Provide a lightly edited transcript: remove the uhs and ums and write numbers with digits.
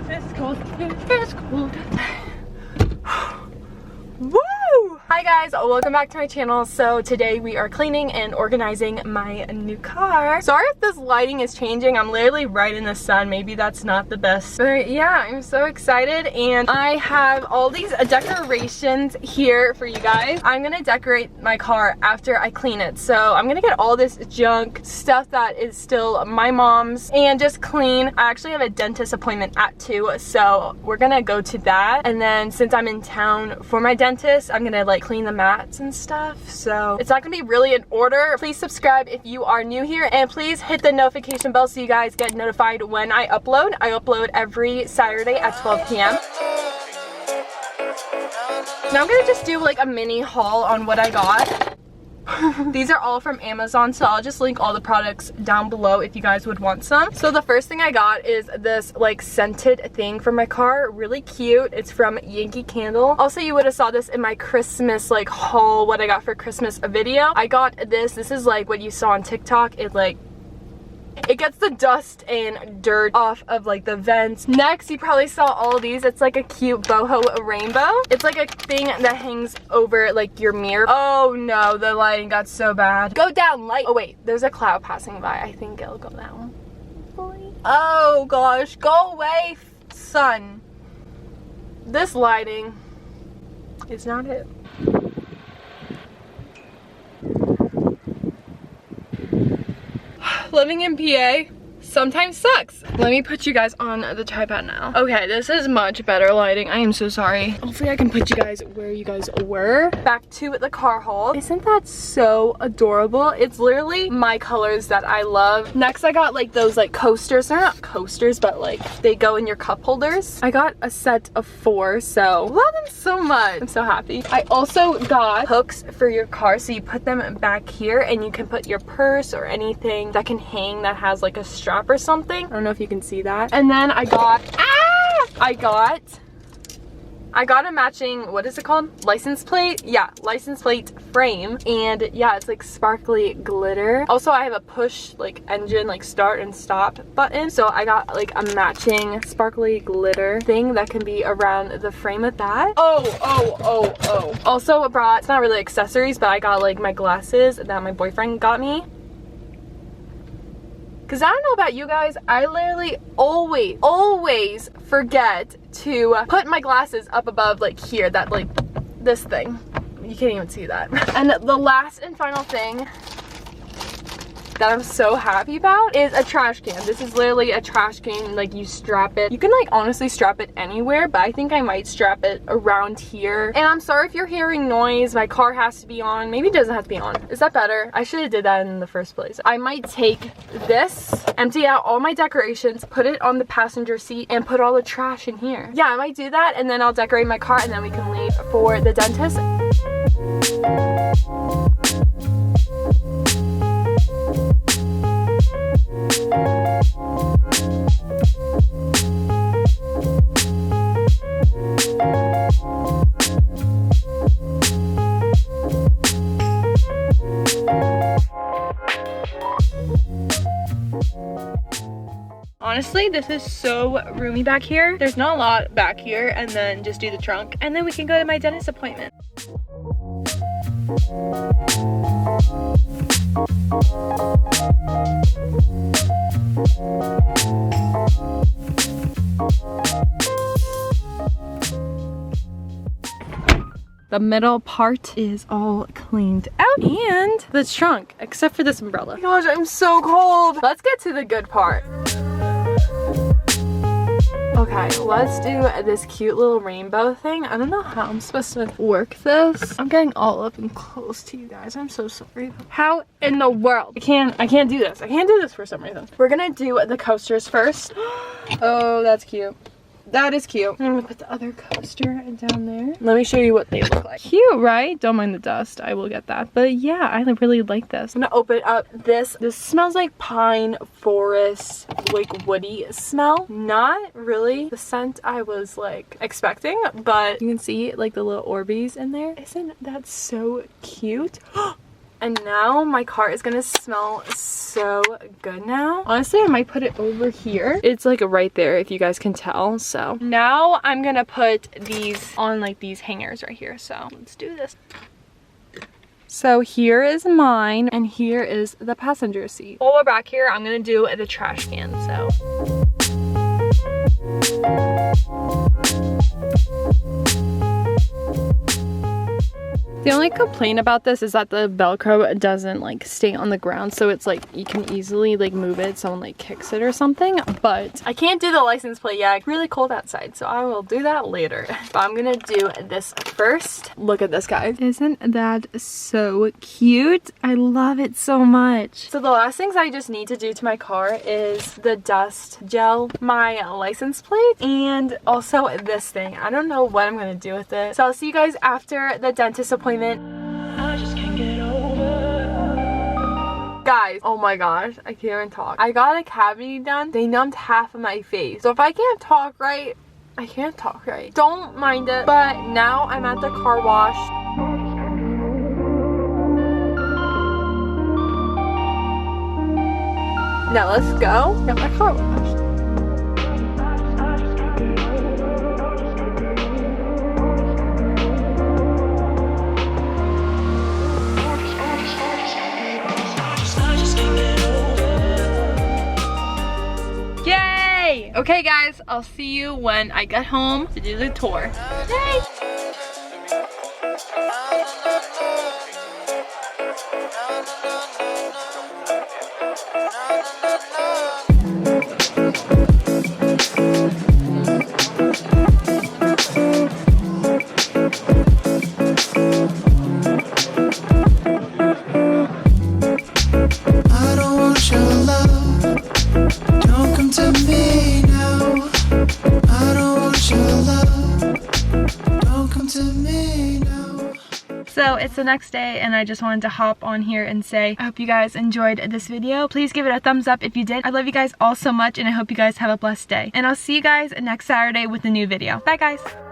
It's cold. It's cold. Woo! Hi guys, welcome back to my channel. So today we are cleaning and organizing my new car. Sorry if this lighting is changing. I'm literally right in the sun. Maybe that's not the best. But yeah, I'm so excited and I have all these decorations here for you guys. I'm gonna decorate my car after I clean it. So I'm gonna get all this junk stuff that is still my mom's and just clean. I actually have a dentist appointment at 2, so we're gonna go to that. And then since I'm in town for my dentist, I'm gonna like clean the mats and stuff, so it's not gonna be really in order. Please subscribe if you are new here and please hit the notification bell so you guys get notified when I upload. I upload every Saturday at 12 p.m. Now I'm gonna just do like a mini haul on what I got. These are all from Amazon, so I'll just link all the products down below if you guys would want some. So the first thing I got is this like scented thing for my car. Really cute. It's from Yankee Candle. Also, you would have saw this in my Christmas like haul, what I got for Christmas video. I got this. This is like what you saw on TikTok. It gets the dust and dirt off of like the vents. Next, you probably saw all these. It's like a cute boho rainbow. It's like a thing that hangs over like your mirror. Oh no, the lighting got so bad. Go down, light. Oh wait, there's a cloud passing by. I think it'll go down. Oh gosh, go away, sun. This lighting is not it. Living in PA sometimes sucks. Let me put you guys on the tripod now. Okay, this is much better lighting. I am so sorry. Hopefully I can put you guys where you guys were. Back to the car haul. Isn't that so adorable? It's literally my colors that I love. Next, I got like those like coasters. They're not coasters, but like they go in your cup holders. I got a set of 4, so love them so much. I'm so happy. I also got hooks for your car, so you put them back here and you can put your purse or anything that can hang that has like a strap or something. I don't know if you can see that. And then I got a matching, what is it called? License plate? Yeah, license plate frame. And yeah, it's like sparkly glitter. Also, I have a push like engine, like start and stop button. So I got like a matching sparkly glitter thing that can be around the frame of that. Oh. Also I brought, it's not really accessories, but I got like my glasses that my boyfriend got me. Because I don't know about you guys, I literally always forget to put my glasses up above like here, that like this thing. You can't even see that. And the last and final thing that I'm so happy about is a trash can. This is literally a trash can, like you strap it. You can like honestly strap it anywhere, but I think I might strap it around here. And I'm sorry if you're hearing noise, my car has to be on. Maybe it doesn't have to be on. Is that better? I should have did that in the first place. I might take this, empty out all my decorations, put it on the passenger seat, and put all the trash in here. Yeah, I might do that, and then I'll decorate my car, and then we can leave for the dentist. Honestly, this is so roomy back here. There's not a lot back here, and then just do the trunk, and then we can go to my dentist appointment. The middle part is all cleaned out, and the trunk, except for this umbrella. Oh my gosh, I'm so cold. Let's get to the good part. Okay, let's do this cute little rainbow thing. I don't know how I'm supposed to work this. I'm getting all up and close to you guys. I'm so sorry. How in the world? I can't do this. I can't do this for some reason. We're gonna do the coasters first. Oh, that's cute. That is cute. I'm gonna put the other coaster down there. Let me show you what they look like. Cute, right? Don't mind the dust. I will get that. But yeah, I really like this. I'm gonna open up this. This smells like pine forest, like woody smell. Not really the scent I was like expecting, but you can see like the little Orbeez in there. Isn't that so cute? And now my car is gonna smell so good now. Honestly, I might put it over here. It's like right there if you guys can tell. So now I'm gonna put these on like these hangers right here. So let's do this. So here is mine and here is the passenger seat. While we're back here, I'm gonna do the trash can. So the only complaint about this is that the Velcro doesn't like stay on the ground, so it's like you can easily like move it, someone like kicks it or something. But I can't do the license plate yet. It's really cold outside, so I will do that later. But I'm gonna do this first. Look at this, guys. Isn't that so cute? I love it so much. So the last things I just need to do to my car is the dust gel, my license plate, and also this thing. I don't know what I'm gonna do with it. So I'll see you guys after the dentist appointment. I just can't get over. Guys, oh my gosh, I can't even talk. I got a cavity done. They numbed half of my face. So if I can't talk right, I can't talk right. Don't mind it. But now I'm at the car wash. Now let's go get my car washed. Okay guys, I'll see you when I get home to do the tour. Yay! So it's the next day and I just wanted to hop on here and say I hope you guys enjoyed this video. Please give it a thumbs up if you did. I love you guys all so much and I hope you guys have a blessed day. And I'll see you guys next Saturday with a new video. Bye guys!